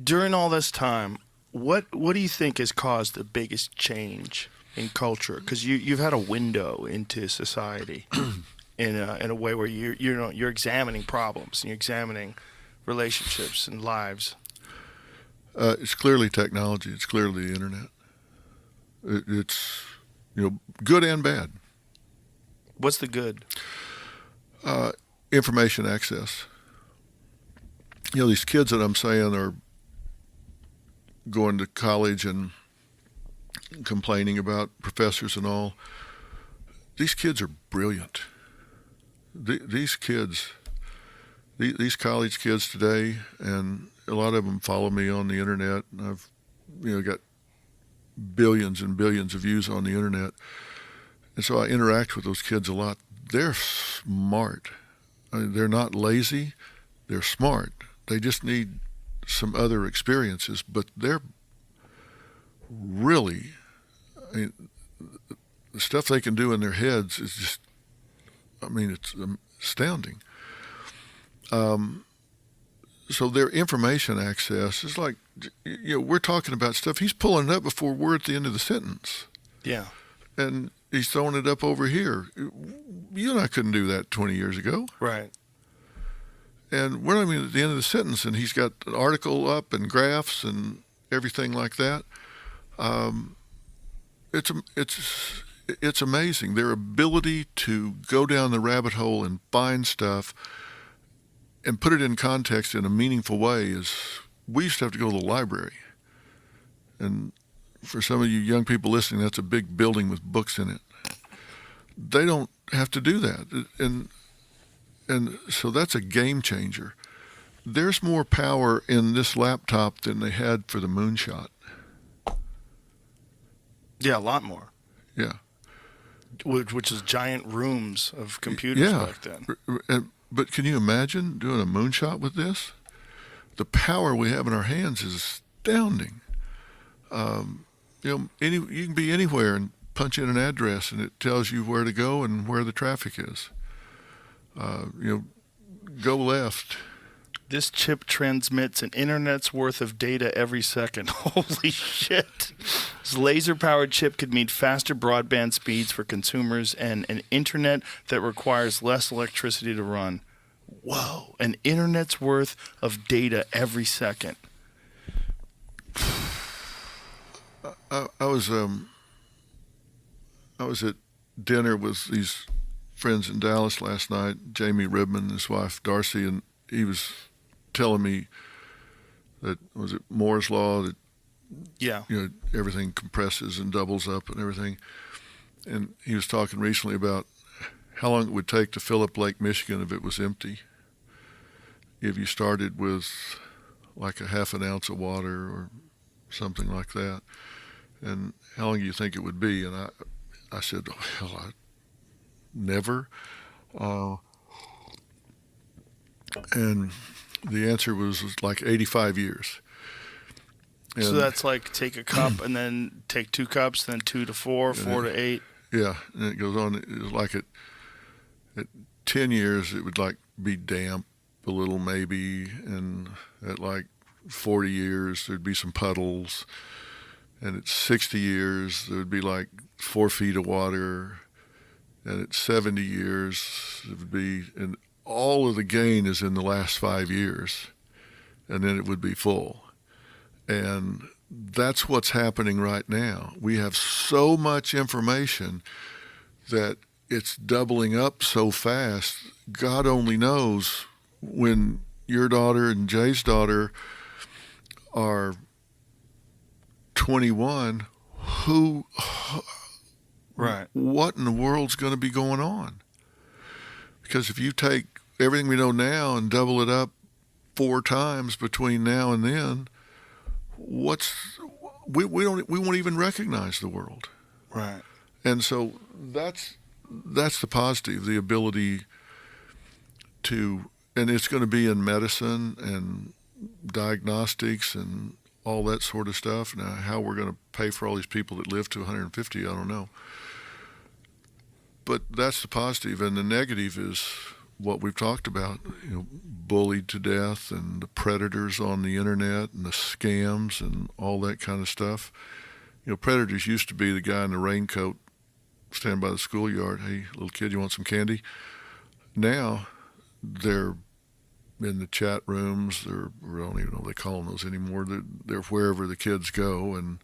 During all this time, what do you think has caused the biggest change in culture? Because you've had a window into society in a way where you're examining problems and you're examining relationships and lives. It's clearly technology. It's clearly the internet. It's good and bad. What's the good? Information access. These kids that I'm saying are going to college and complaining about professors and all. These kids are brilliant. These kids, these college kids today, and a lot of them follow me on the internet. And I've, got billions and billions of views on the internet, and so I interact with those kids a lot. They're smart. They're not lazy. They're smart. They just need some other experiences, but they're really, the stuff they can do in their heads is just, it's astounding. So their information access is like, we're talking about stuff. He's pulling it up before we're at the end of the sentence. Yeah. And he's throwing it up over here. You and I couldn't do that 20 years ago. Right. And we're not even at the end of the sentence, and he's got an article up and graphs and everything like that. It's amazing. Their ability to go down the rabbit hole and find stuff and put it in context in a meaningful way is, we used to have to go to the library. And for some of you young people listening, that's a big building with books in it. They don't have to do that. And so that's a game changer. There's more power in this laptop than they had for the moonshot. Yeah, a lot more. Yeah. Which is giant rooms of computers back then. But can you imagine doing a moonshot with this? The power we have in our hands is astounding. You can be anywhere and punch in an address, and it tells you where to go and where the traffic is. Go left. This chip transmits an internet's worth of data every second. Holy shit. This laser-powered chip could mean faster broadband speeds for consumers and an internet that requires less electricity to run. Whoa. An internet's worth of data every second. I was at dinner with these friends in Dallas last night, Jamie Ribman and his wife Darcy, and he was telling me that, was it Moore's law, that everything compresses and doubles up and everything. And he was talking recently about how long it would take to fill up Lake Michigan if it was empty. If you started with like a half an ounce of water or something like that, and how long do you think it would be? And I said, oh, hell, never. And the answer was like 85 years. And so that's like take a cup and then take 2 cups, then 2 to 4, 4 to 8. Yeah, and it goes on. It was like at 10 years, it would like be damp a little maybe, and at like 40 years, there'd be some puddles. And at 60 years, there would be like 4 feet of water. And at 70 years, it would be, and all of the gain is in the last 5 years. And then it would be full. And that's what's happening right now. We have so much information that it's doubling up so fast. God only knows when your daughter and Jay's daughter are 21, what in the world's going to be going on? Because if you take everything we know now and double it up 4 times between now and then, we won't even recognize the world. Right. And so that's the positive, the ability to, and it's going to be in medicine and diagnostics and all that sort of stuff. Now, how we're going to pay for all these people that live to 150, I don't know. But that's the positive, and the negative is what we've talked about, bullied to death, and the predators on the internet and the scams and all that kind of stuff. Predators used to be the guy in the raincoat standing by the schoolyard. Hey, little kid, you want some candy? Now they're in the chat rooms. I don't even know if they call them those anymore. They're wherever the kids go, and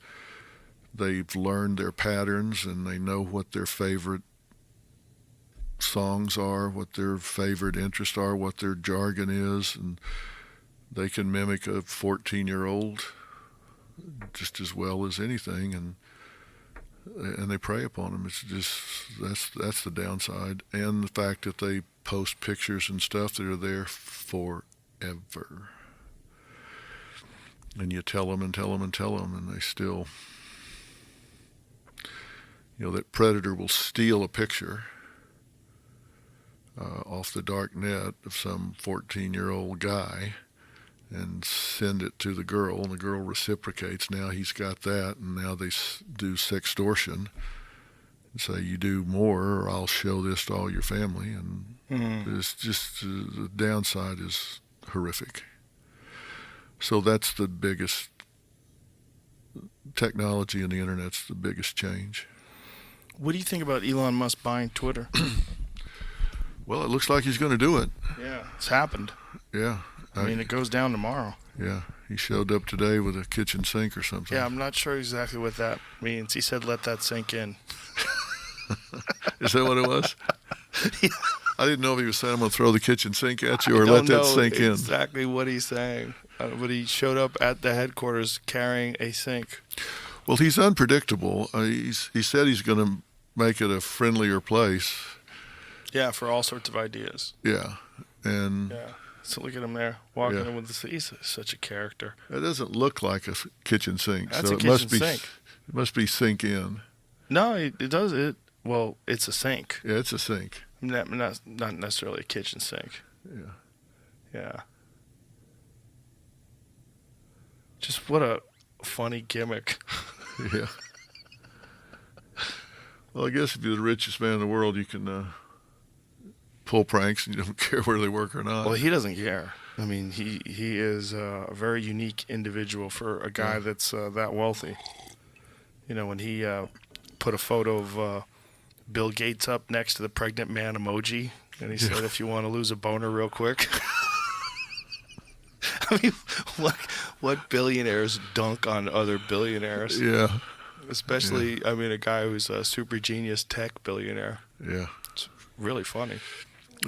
they've learned their patterns, and they know what their favorite songs are, what their favorite interests are, what their jargon is, and they can mimic a 14-year-old just as well as anything, and they prey upon them. It's just that's the downside, and the fact that they post pictures and stuff that are there forever, and you tell them and tell them and tell them, and they still, that predator will steal a picture off the dark net of some 14-year-old guy and send it to the girl, and the girl reciprocates. Now he's got that, and now they do sextortion and say, you do more or I'll show this to all your family. And it's just, the downside is horrific. So that's the biggest, technology and the internet's the biggest change. What do you think about Elon Musk buying Twitter? Well, it looks like he's going to do it. Yeah, it's happened. Yeah. I mean, it goes down tomorrow. Yeah, he showed up today with a kitchen sink or something. Yeah, I'm not sure exactly what that means. He said, let that sink in. Is that what it was? Yeah. I didn't know if he was saying, I'm going to throw the kitchen sink at you or let that sink in. Exactly what he's saying. But he showed up at the headquarters carrying a sink. Well, he's unpredictable. He said he's going to make it a friendlier place. Yeah, for all sorts of ideas. Yeah. And yeah. So look at him there, walking in with this. He's such a character. It doesn't look like a kitchen sink. That's so a kitchen sink. It must be sink in. No, it does. Well, it's a sink. Yeah, it's a sink. Not necessarily a kitchen sink. Yeah. Yeah. Just what a funny gimmick. Yeah. Well, I guess if you're the richest man in the world, you can pull pranks and you don't care where they work or not. Well, he doesn't care. I mean, he is a very unique individual for a guy that's that wealthy. When he put a photo of Bill Gates up next to the pregnant man emoji, and he said, if you want to lose a boner real quick. I mean, what billionaires dunk on other billionaires? Yeah. Especially, I mean, a guy who's a super genius tech billionaire. Yeah. It's really funny.